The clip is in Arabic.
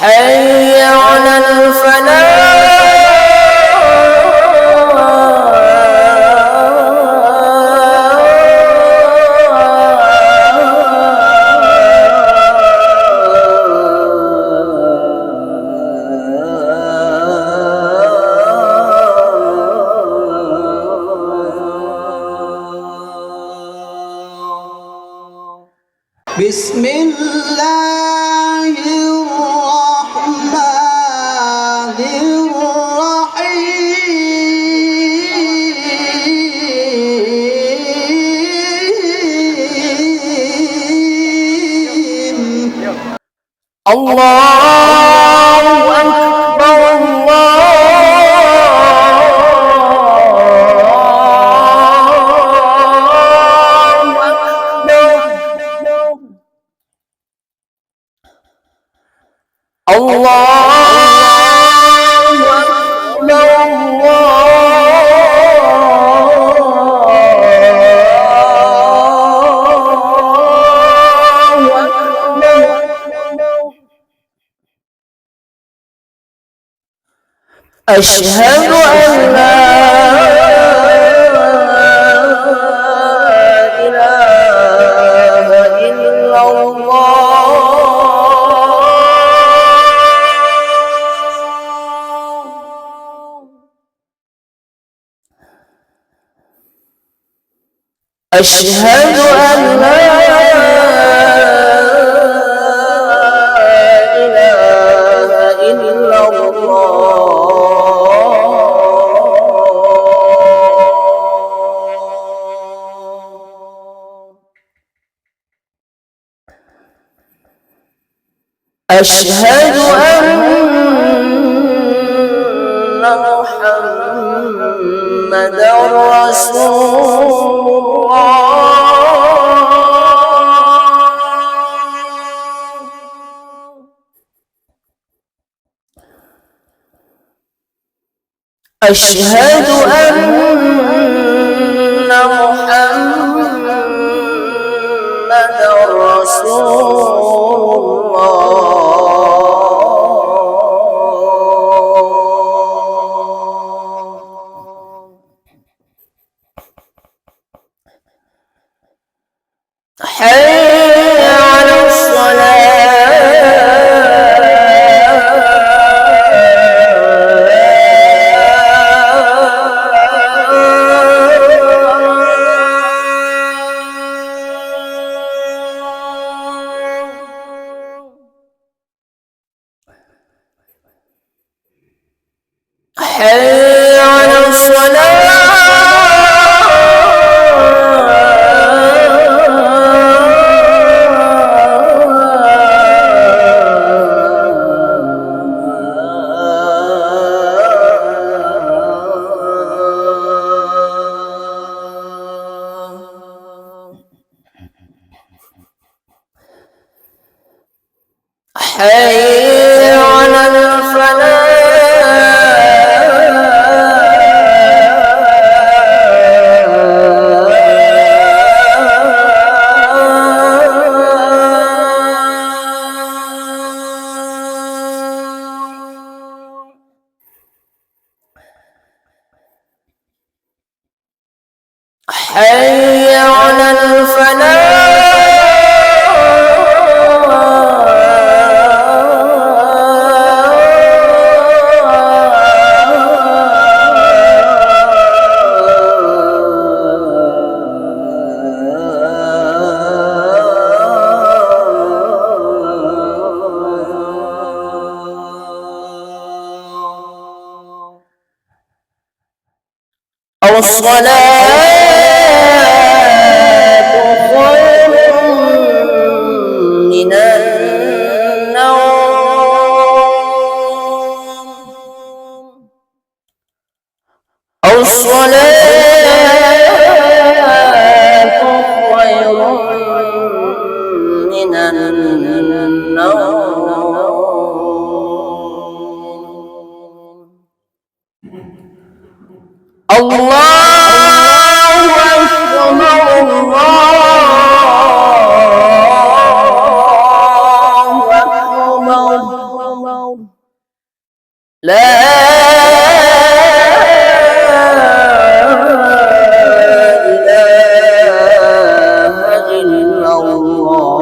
حي على الفلاح. بسم الله الرحمن الرحيم. الله أكبر أشهد أن لا إله إلا الله. أشهد أن لا إله إلا الله. أشهد أن محمدًا رسول الله. أشهد أن محمدًا رسول الله. حي على حي على الصلاة. حي على الفلاح. حي على الفلاح. الصلاة خير من النوم. الصلاة خير من النوم. الله لا إله إلا الله